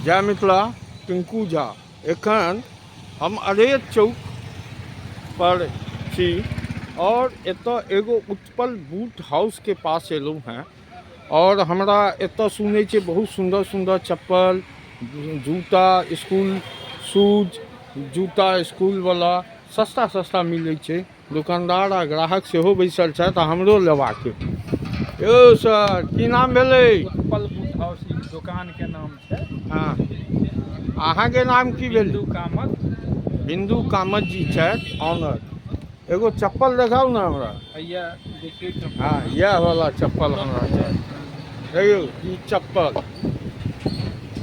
जय मिथिला टिंकू झा। एखन हम अरेर चौक पर छी और एतऽ एगो उत्पल बूट हाउस के पास एलहुँ हैं और हमरा एतऽ सुनै छै बहुत सुंदर सुंदर चप्पल, जूता, स्कूल शूज, जूता स्कूल वाला सस्ता सस्ता मिलै छै। दुकानदार आ ग्राहक सेहो बैसल छथि आ हमरो लेबाक अइ। यौ सर, की नाम भेलै? उत्पल बूट हाउस ई दुकान के नाम छै। हाँ, अहाँके नाम की भेल? बिंदु कामत। बिंदु कामत जी छथि ऑनर। एगो चप्पल देखाउ ना हमरा। भैया देखिए चप्पल। हाँ, यह वाला चप्पल हमरा छै। देखियौ ई चप्पल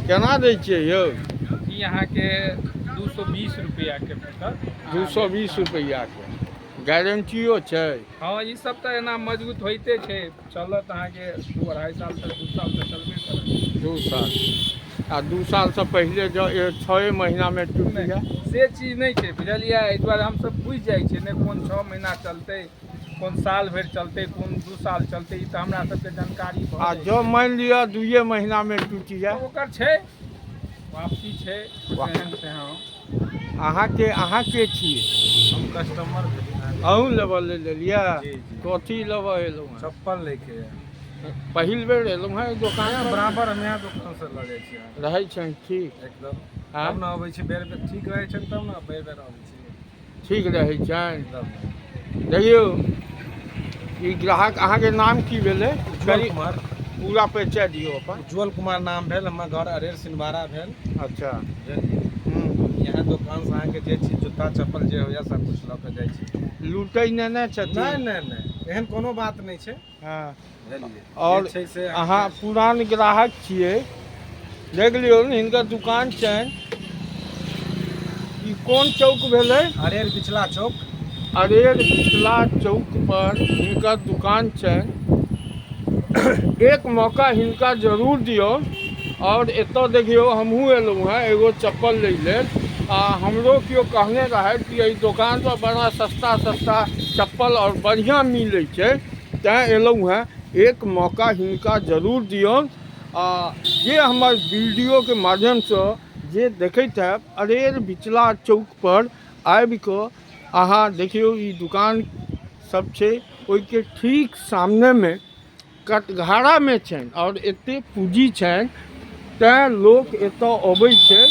केना दै छियै यौ? ई अहाँके 220 रुपया के भेटत। 220 रुपैया के। गारंटियो छै? हाँ, ई सब तो एना मजबूत होइते छै, चलत अहाँके 2-2.5 साल तक 2 साल तक चलबे करत। 2 साल आ 2 साल से पहले जो 6 महीना में टूट गया से चीज नहीं छै, बुझलियै। एहि दुआरे हमसब बुझि जाइ छियै ने कोन 6 महीना चलतै, कोन साल भरि चलतै, कोन 2 साल चलतै, ई तऽ हमरा सबके जानकारी भऽ आ जाइ जो छै। मान लिया 2 महीना में टूट तऽ जाए ओकर छै वापसी छै। एहन छै। हाँ, अहाँ के छियै? हम कस्टमर भेली। अहूँ लेबऽ ले लेलियै? जी, जी। कथी लेबऽ एलहुँ हैं? चप्पल लेके पहिल बेर एलहुँ हैं दुकान पर? बराबर हम यहाँ दुकान से लऽ जाइ छियै। रहै छनि ठीक? एकदम। हाँ? तब ने अबै छी, बेर बेर ठीक रहै छै तब ने बेर बेर अबै छी। ठीक रहै छनि। एकदम। देखियौ ई ग्राहक, अहाँके नाम की भेलै? उज्जवल कुमार। पूरा परिचय दियौ अपन। उज्जवल कुमार नाम भेल, हमर घर अरेर सिनवारा भेल। अच्छा। यहाँ दुकान से अहाँके जे चीज जूता चप्पल जे होइए सब कुछ लऽ के जाइ छी। लूटै नहि छथिन? नहीं, एहन कोनो बात नहीं छै। हाँ। बुझलियै। और जे छै से अहाँ पुरान ग्राहक छियै, देख लियौ हिनकर दुकान छनि। ई कोन चौक भेलै? अरेर बिचला चौक। अरेर बिचला चौक पर हिनकर दुकान छनि। एक मौका हिनका जरूर दियौ। और एतऽ देखियौ हमहूँ एलहुँ हैं एगो चप्पल लै लेल आ हमरो केओ कहने रहथि कि एहि दोकान पर बड़ा सस्ता सस्ता चप्पल और बढ़िया मिलै छै, तैँ एलहुँ हैं। एक मौका हिनका जरूर दियौन। आ जे हमर वीडियो के माध्यम से जे देखैत हैब, अरेर बिचला चौक पर आबि कऽ अहाँ देखियौ ई दुकान सब छै। ओहिके ठीक सामने में कटघारा में छनि और एते पूंजी छनि, तैँ लोक एतऽ अबै छै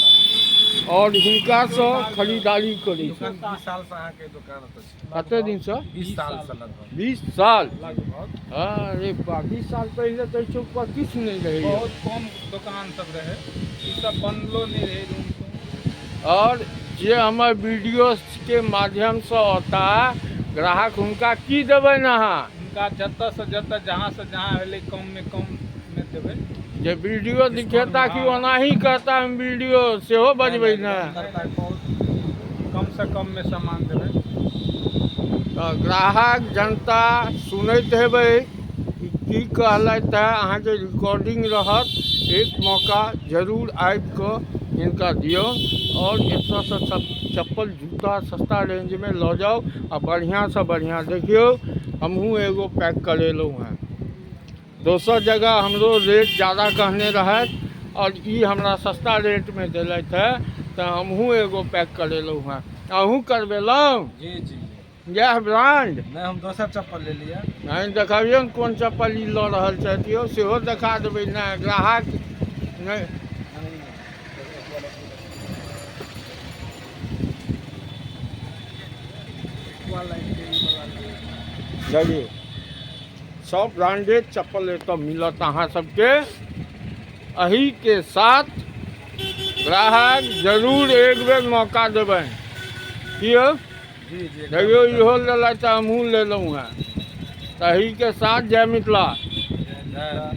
और हिनका से खरीदारी करै छै। 20 साल से अहाँके दुकान पर छै। कते दिन से? 20 साल से लगभग। 20 साल? लगभग। अरे बा, 20 साल पहले तो चौक पर किछु नहीं रहे। बहुत कम दुकान सब रहे, ई सब बनलो नहीं रहे रूम। और जे हमारे वीडियो के माध्यम से होता ग्राहक, उनका की देबै ना? उनका जत्ता से जत्ता, जहाँ से जहाँ भेलै कम में देबै। जे वीडियो दिखेता कि ओनाही कहता हम वीडियो सेहो बजबै ना? कम से कम में सामान देबै। तो ग्राहक जनता सुनैत हेबै की कहलथि है, अहाँके रिकॉर्डिंग रहत। एक मौका जरूर आबि कऽ हिनका दियौ और एतऽ से सब चप्पल जूता सस्ता रेंज में लऽ जाओ आ बढ़िया से बढ़िया। देखियो हमहूँ एगो पैक करेलहुँ हैं। दोसर जगह हमरो रेट ज़्यादा कहने रहथि और ई हमरा सस्ता रेट में दिलथि है, तो हमहूँ एगो पैक करेलहुँ हैं। अहूँ करबेलहुँ? जी जी। यह ब्रांड? नहीं, हम दोसर चप्पल ले लिया। नहीं, देखबियौ ने कोन चप्पल ई लऽ रहल छथि यौ, सेहो देखा देबै ने ग्राहक। नहीं देखिए सब ब्रांडेड चप्पल एतऽ मिलत अहाँ सबके। एही के साथ ग्राहक जरूर एक बेर मौका देबनि। कि यौ? जी जी। देखियो इहो लेलथि, हमहूँ लेलहुँ हैं। एही के साथ जय मिथिला। जय